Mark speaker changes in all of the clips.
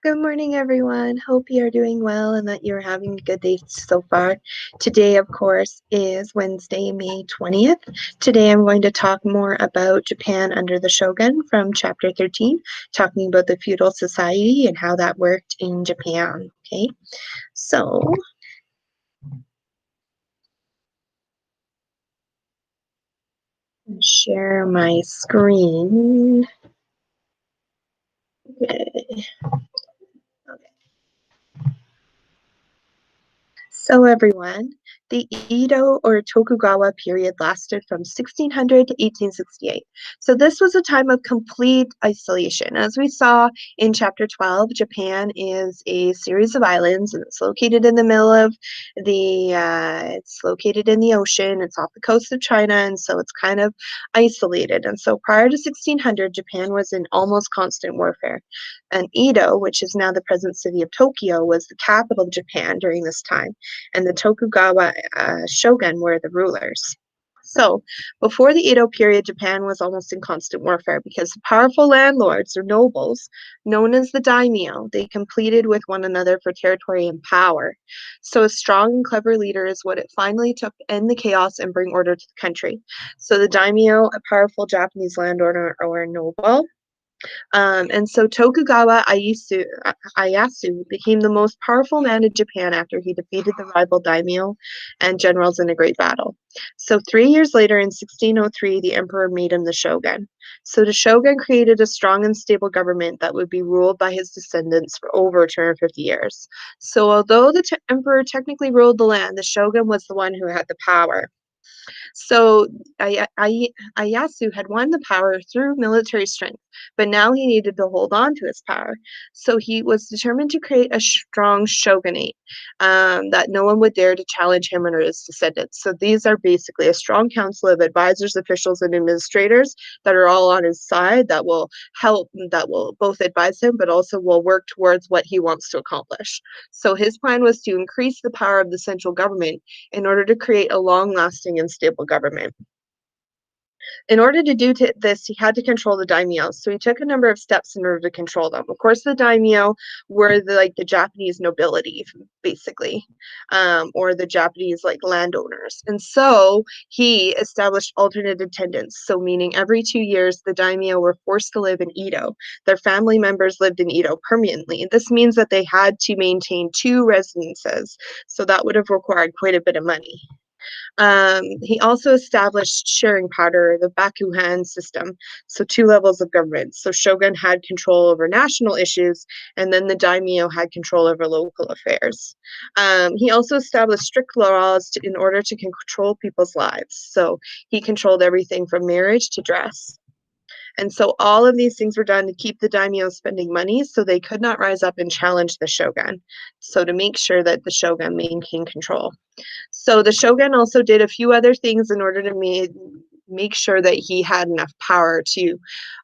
Speaker 1: Good morning, everyone. Hope you're doing well and that you're having a good day so far. Today, of course, is Wednesday, May 20th. Today, I'm going to talk more about Japan under the Shogun from chapter 13, talking about the feudal society and how that worked in Japan. Okay, so share my screen. Okay. So everyone, the Edo or Tokugawa period lasted from 1600 to 1868. So this was a time of complete isolation. As we saw in chapter 12, Japan is a series of islands and it's located in the middle of it's located in the ocean. It's off the coast of China, and so it's kind of isolated. And so prior to 1600, Japan was in almost constant warfare. And Edo, which is now the present city of Tokyo, was the capital of Japan during this time, and the Tokugawa shogun were the rulers. So, before the Edo period, Japan was almost in constant warfare because the powerful landlords or nobles, known as the daimyo, they competed with one another for territory and power. So, a strong and clever leader is what it finally took to end the chaos and bring order to the country. So, the daimyo, a powerful Japanese landowner or noble, and so Tokugawa Ieyasu became the most powerful man in Japan after he defeated the rival daimyo and generals in a great battle. So 3 years later, in 1603, the emperor made him the shogun. So the shogun created a strong and stable government that would be ruled by his descendants for over 250 years. So although the emperor technically ruled the land, the shogun was the one who had the power. So Ieyasu had won the power through military strength, but now he needed to hold on to his power. So he was determined to create a strong shogunate that no one would dare to challenge him or his descendants. So these are basically a strong council of advisors, officials, and administrators that are all on his side that will help, that will both advise him, but also will work towards what he wants to accomplish. So his plan was to increase the power of the central government in order to create a long-lasting and stable government. In order to do this, he had to control the daimyo. So he took a number of steps in order to control them. Of course, the daimyo were the Japanese nobility, basically, or the Japanese landowners. And so he established alternate attendants. So meaning every 2 years, the daimyo were forced to live in Edo. Their family members lived in Edo permanently. This means that they had to maintain two residences. So that would have required quite a bit of money. He also established sharing power, the Bakuhan system, so two levels of government. So Shogun had control over national issues, and then the daimyo had control over local affairs. He also established strict laws in order to control people's lives. So he controlled everything from marriage to dress. And so all of these things were done to keep the daimyo spending money so they could not rise up and challenge the shogun. So to make sure that the shogun maintained control. So the shogun also did a few other things in order to make sure that he had enough power to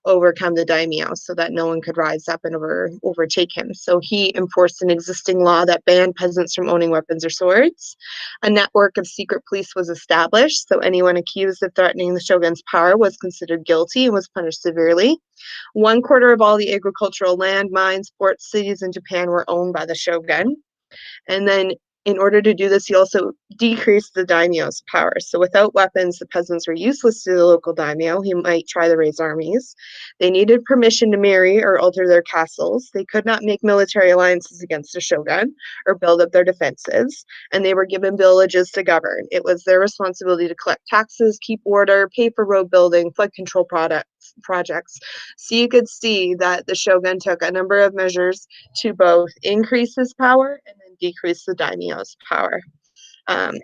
Speaker 1: overcome the daimyo so that no one could rise up and overtake him. So he enforced an existing law that banned peasants from owning weapons or swords. A network of secret police was established, so anyone accused of threatening the shogun's power was considered guilty and was punished severely. 1/4 of all the agricultural land, mines, ports, cities in Japan were owned by the shogun. And then in order to do this, he also decreased the daimyo's power. So without weapons, the peasants were useless to the local daimyo. He might try to raise armies. They needed permission to marry or alter their castles. They could not make military alliances against the shogun or build up their defenses. And they were given villages to govern. It was their responsibility to collect taxes, keep order, pay for road building, flood control projects. So you could see that the shogun took a number of measures to both increase his power and then decrease the daimyo's power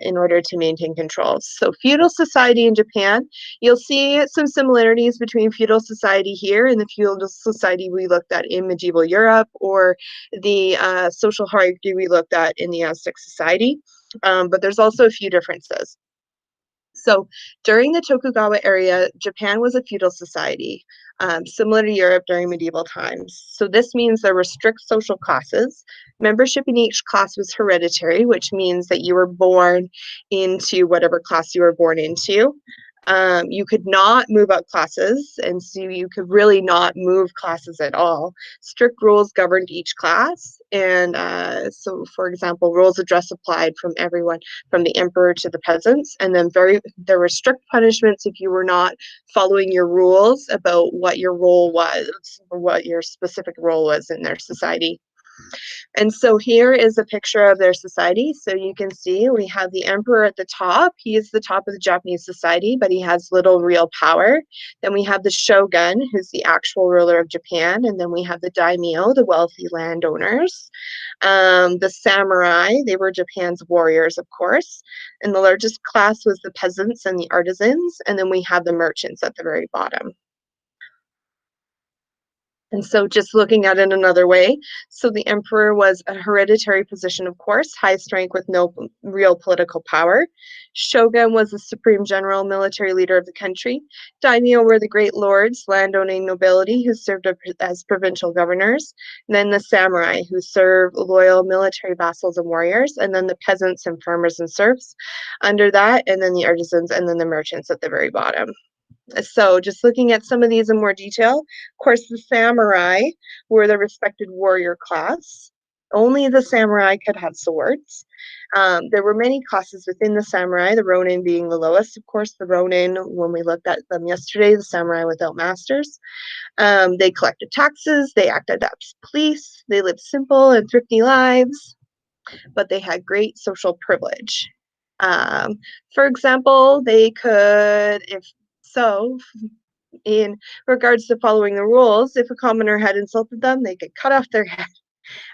Speaker 1: in order to maintain control. So feudal society in Japan, you'll see some similarities between feudal society here and the feudal society we looked at in medieval Europe, or the social hierarchy we looked at in the Aztec society. But there's also a few differences. So during the Tokugawa era, Japan was a feudal society, similar to Europe during medieval times. So this means there were strict social classes. Membership in each class was hereditary, which means that you were born into whatever class you were born into. You could not move up classes, and so you could really not move classes at all. Strict rules governed each class, and so, for example, rules of dress applied from everyone, from the emperor to the peasants, and then there were strict punishments if you were not following your rules about what your role was, or what your specific role was in their society. And so here is a picture of their society. So you can see we have the emperor at the top. He is the top of the Japanese society, but he has little real power. Then we have the shogun, who's the actual ruler of Japan. And then we have the daimyo, the wealthy landowners. The samurai, they were Japan's warriors, of course. And the largest class was the peasants and the artisans. And then we have the merchants at the very bottom. And so just looking at it another way, so the emperor was a hereditary position, of course, highest rank with no real political power. Shogun was the supreme general military leader of the country. Daimyo were the great lords, landowning nobility who served as provincial governors. And then the samurai who served loyal military vassals and warriors. And then the peasants and farmers and serfs under that. And then the artisans and then the merchants at the very bottom. So just looking at some of these in more detail, of course, the samurai were the respected warrior class. Only the samurai could have swords. There were many classes within the samurai, the ronin being the lowest. Of course, the ronin, when we looked at them yesterday, the samurai without masters. They collected taxes, they acted as police, they lived simple and thrifty lives, but they had great social privilege. Um, for example, they could, if so, in regards to following the rules, if a commoner had insulted them, they could cut off their head.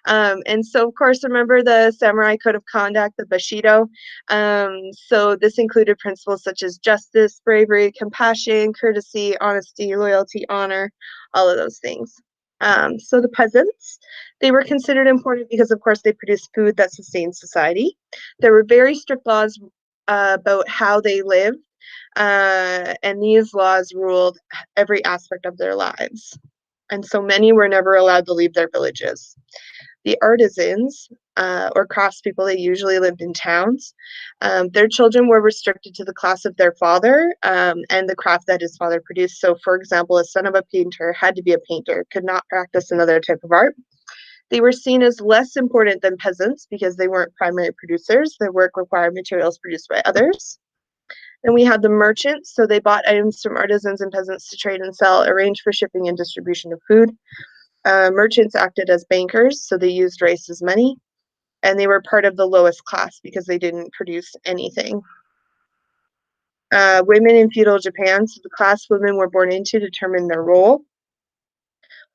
Speaker 1: And so, of course, remember the samurai code of conduct, the Bushido. So this included principles such as justice, bravery, compassion, courtesy, honesty, loyalty, honor, all of those things. So the peasants, they were considered important because, of course, they produced food that sustained society. There were very strict laws about how they lived, and these laws ruled every aspect of their lives. And so many were never allowed to leave their villages. The artisans, or craftspeople, they usually lived in towns. Their children were restricted to the class of their father, and the craft that his father produced. So, for example, a son of a painter had to be a painter, could not practice another type of art. They were seen as less important than peasants because they weren't primary producers. Their work required materials produced by others. Then we had the merchants, so they bought items from artisans and peasants to trade and sell, arranged for shipping and distribution of food. Merchants acted as bankers, so they used rice as money, and they were part of the lowest class because they didn't produce anything. Women in feudal Japan, so the class women were born into determined their role.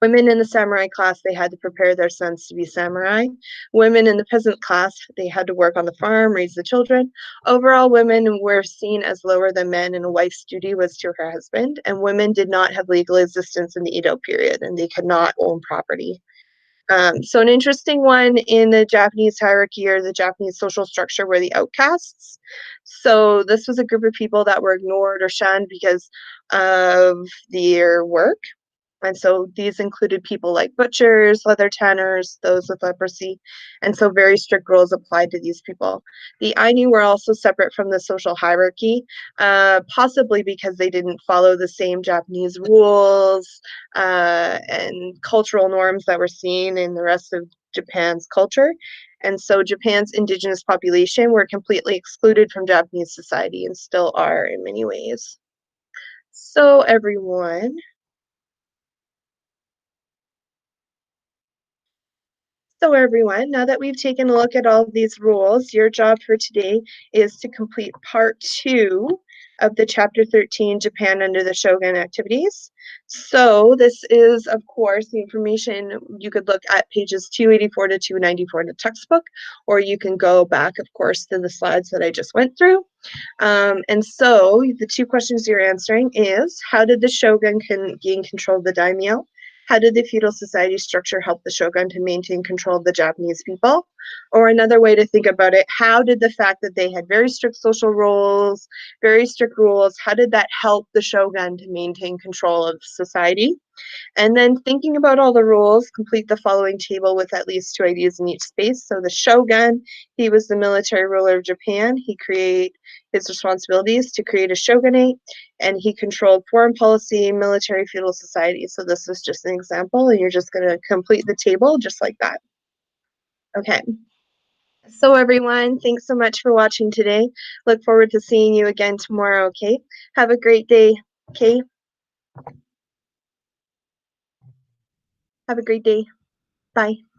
Speaker 1: Women in the samurai class, they had to prepare their sons to be samurai. Women in the peasant class, they had to work on the farm, raise the children. Overall, women were seen as lower than men, and a wife's duty was to her husband. And women did not have legal existence in the Edo period, and they could not own property. So an interesting one in the Japanese hierarchy or the Japanese social structure were the outcasts. So this was a group of people that were ignored or shunned because of their work. And so these included people like butchers, leather tanners, those with leprosy. And so very strict rules applied to these people. The Ainu were also separate from the social hierarchy, possibly because they didn't follow the same Japanese rules and cultural norms that were seen in the rest of Japan's culture. And so Japan's indigenous population were completely excluded from Japanese society and still are in many ways. So everyone, now that we've taken a look at all of these rules, your job for today is to complete part 2 of the chapter 13, Japan under the Shogun activities. So this is, of course, the information you could look at pages 284 to 294 in the textbook, or you can go back, of course, to the slides that I just went through. And so the 2 questions you're answering is, how did the Shogun gain control of the daimyo? How did the feudal society structure help the shogun to maintain control of the Japanese people? Or another way to think about it, how did the fact that they had very strict social roles, very strict rules, how did that help the shogun to maintain control of society? And then thinking about all the rules, complete the following table with at least 2 ideas in each space. So the shogun, he was the military ruler of Japan. His responsibilities to create a shogunate. and he controlled foreign policy, military, feudal society. So this is just an example, and you're just going to complete the table just like that. Okay. So everyone, thanks so much for watching today. Look forward to seeing you again tomorrow, okay? Have a great day, okay? Have a great day. Bye.